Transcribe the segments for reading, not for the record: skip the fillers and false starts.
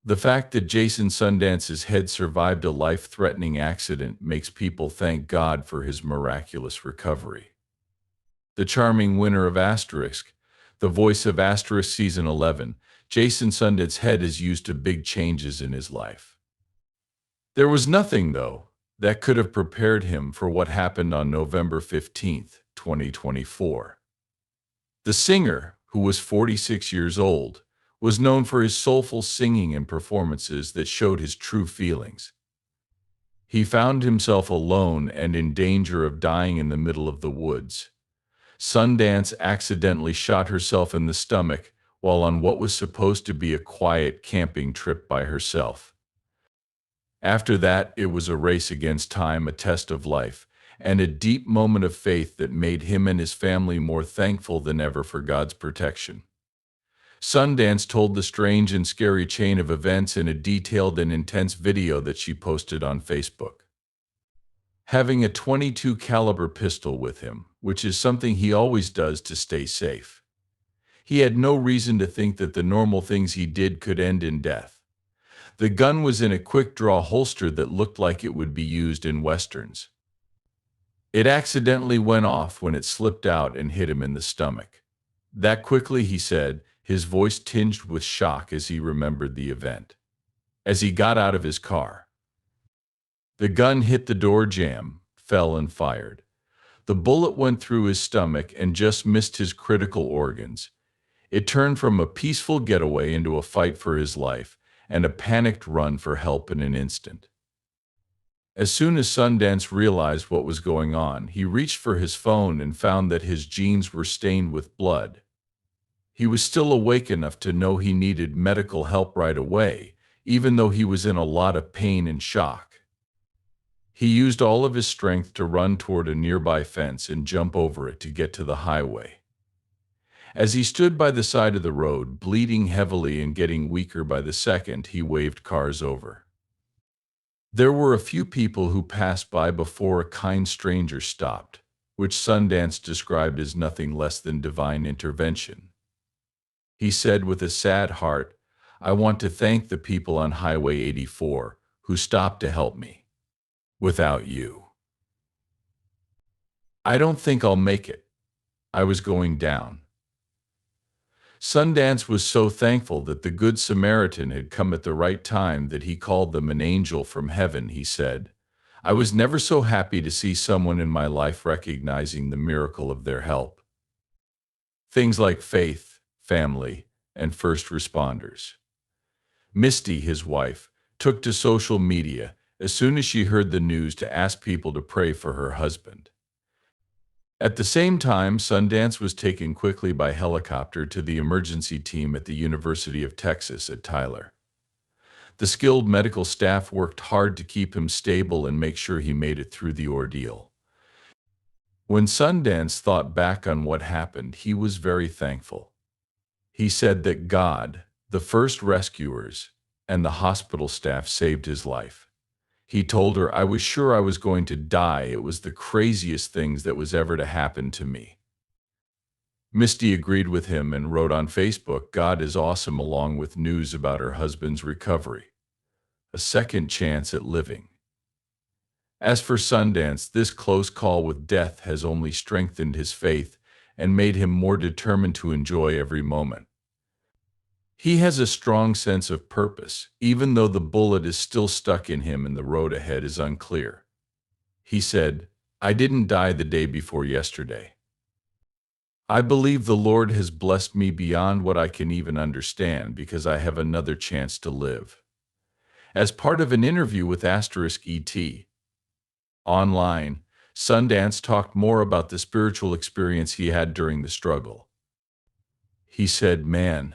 The fact that Jason Sundance's head survived a life-threatening accident makes people thank God for his miraculous recovery. The charming winner of Asterisk, the Voice of Asterisk Season 11, Jason Sundance's head is used to big changes in his life. There was nothing, though, that could have prepared him for what happened on November 15th, 2024. The singer, who was 46 years old, was known for his soulful singing and performances that showed his true feelings. He found himself alone and in danger of dying in the middle of the woods. Sundance accidentally shot herself in the stomach while on what was supposed to be a quiet camping trip by herself. After that, it was a race against time, a test of life, and a deep moment of faith that made him and his family more thankful than ever for God's protection. Sundance told the strange and scary chain of events in a detailed and intense video that she posted on Facebook. Having a .22 caliber pistol with him, which is something he always does to stay safe. He had no reason to think that the normal things he did could end in death. The gun was in a quick-draw holster that looked like it would be used in westerns. It accidentally went off when it slipped out and hit him in the stomach. That quickly, he said, his voice tinged with shock as he remembered the event. As he got out of his car, the gun hit the door jamb, fell and fired. The bullet went through his stomach and just missed his critical organs. It turned from a peaceful getaway into a fight for his life and a panicked run for help in an instant. As soon as Sundance realized what was going on, he reached for his phone and found that his jeans were stained with blood. He was still awake enough to know he needed medical help right away, even though he was in a lot of pain and shock. He used all of his strength to run toward a nearby fence and jump over it to get to the highway. As he stood by the side of the road, bleeding heavily and getting weaker by the second, he waved cars over. There were a few people who passed by before a kind stranger stopped, which Sundance described as nothing less than divine intervention. He said with a sad heart, "I want to thank the people on Highway 84 who stopped to help me. Without you, I don't think I'll make it. I was going down." Sundance was so thankful that the Good Samaritan had come at the right time that he called them an angel from heaven. He said, "I was never so happy to see someone in my life recognizing the miracle of their help." Things like faith, family, and first responders. Misty, his wife, took to social media as soon as she heard the news to ask people to pray for her husband. At the same time, Sundance was taken quickly by helicopter to the emergency team at the University of Texas at Tyler. The skilled medical staff worked hard to keep him stable and make sure he made it through the ordeal. When Sundance thought back on what happened, he was very thankful. He said that God, the first rescuers, and the hospital staff saved his life. He told her, "I was sure I was going to die. It was the craziest things that was ever to happen to me." Misty agreed with him and wrote on Facebook, "God is awesome," along with news about her husband's recovery. A second chance at living. As for Sundance, this close call with death has only strengthened his faith and made him more determined to enjoy every moment. He has a strong sense of purpose, even though the bullet is still stuck in him and the road ahead is unclear. He said, "I didn't die the day before yesterday. I believe the Lord has blessed me beyond what I can even understand because I have another chance to live." As part of an interview with Asterisk ET online, Sundance talked more about the spiritual experience he had during the struggle. He said, "Man,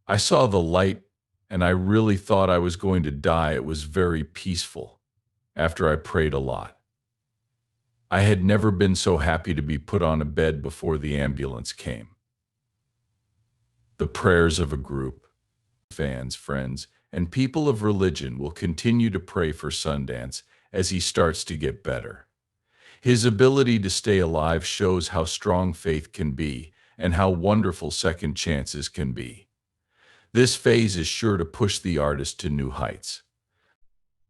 I saw the light, and I really thought I was going to die. It was very peaceful after I prayed a lot. I had never been so happy to be put on a bed before the ambulance came." The prayers of a group, fans, friends, and people of religion will continue to pray for Sundance as he starts to get better. His ability to stay alive shows how strong faith can be and how wonderful second chances can be. This phase is sure to push the artist to new heights.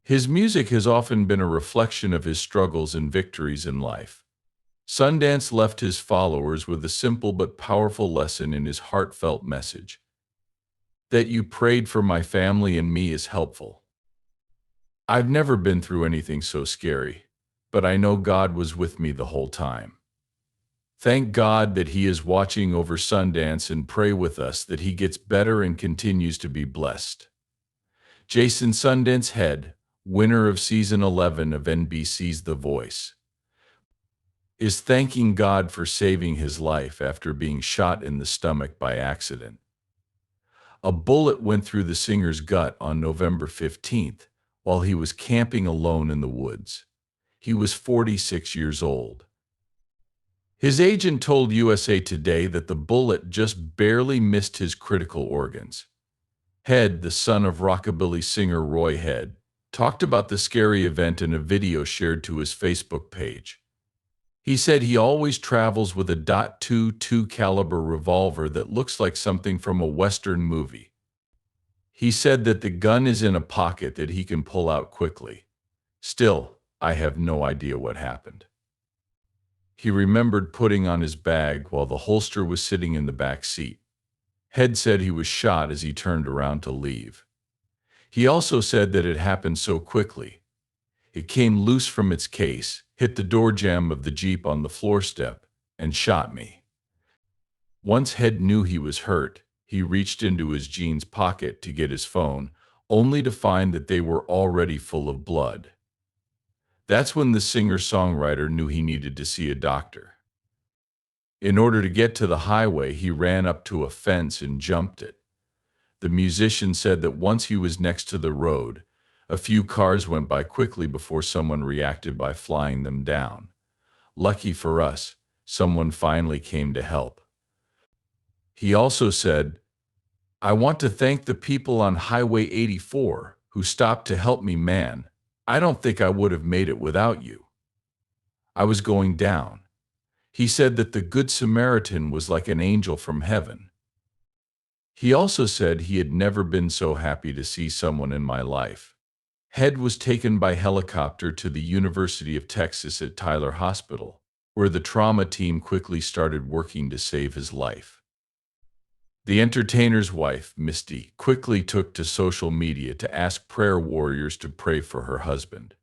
His music has often been a reflection of his struggles and victories in life. Sundance left his followers with a simple but powerful lesson in his heartfelt message. That you prayed for my family and me is helpful. I've never been through anything so scary, but I know God was with me the whole time. Thank God that He is watching over Sundance, and pray with us that he gets better and continues to be blessed. Jason Sundance-Head, winner of Season 11 of NBC's The Voice, is thanking God for saving his life after being shot in the stomach by accident. A bullet went through the singer's gut on November 15th while he was camping alone in the woods. He was 46 years old. His agent told USA Today that the bullet just barely missed his critical organs. Head, the son of rockabilly singer Roy Head, talked about the scary event in a video shared to his Facebook page. He said he always travels with a .22 caliber revolver that looks like something from a Western movie. He said that the gun is in a pocket that he can pull out quickly. Still, I have no idea what happened. He remembered putting on his bag while the holster was sitting in the back seat. Head said he was shot as he turned around to leave. He also said that it happened so quickly. It came loose from its case, hit the door jamb of the Jeep on the floor step, and shot me. Once Head knew he was hurt, he reached into his jeans pocket to get his phone, only to find that they were already full of blood. That's when the singer-songwriter knew he needed to see a doctor. In order to get to the highway, he ran up to a fence and jumped it. The musician said that once he was next to the road, a few cars went by quickly before someone reacted by flying them down. Lucky for us, someone finally came to help. He also said, "I want to thank the people on Highway 84 who stopped to help me, man. I don't think I would have made it without you. I was going down." He said that the Good Samaritan was like an angel from heaven. He also said he had never been so happy to see someone in my life. Head was taken by helicopter to the University of Texas at Tyler Hospital, where the trauma team quickly started working to save his life. The entertainer's wife, Misty, quickly took to social media to ask prayer warriors to pray for her husband.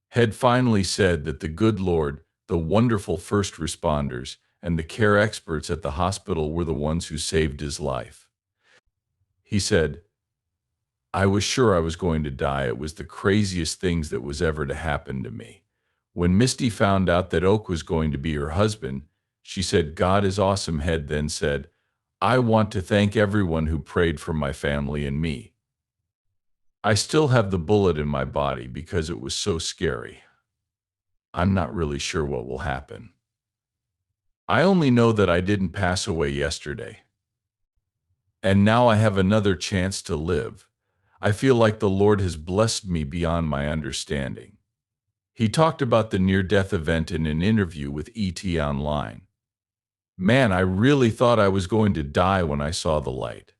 Head finally said that the good Lord, the wonderful first responders, and the care experts at the hospital were the ones who saved his life. He said, "I was sure I was going to die. It was the craziest things that was ever to happen to me. When Misty found out that Oak was going to be her husband, she said, 'God is awesome.'" Head then said, "I want to thank everyone who prayed for my family and me. I still have the bullet in my body because it was so scary. I'm not really sure what will happen. I only know that I didn't pass away yesterday. And now I have another chance to live. I feel like the Lord has blessed me beyond my understanding." He talked about the near-death event in an interview with ET Online. "Man, I really thought I was going to die when I saw the light.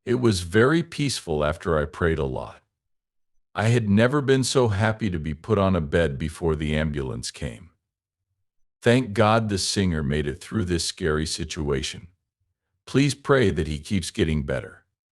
It was very peaceful after I prayed a lot. I had never been so happy to be put on a bed before the ambulance came. Thank God the singer made it through this scary situation. Please pray that he keeps getting better."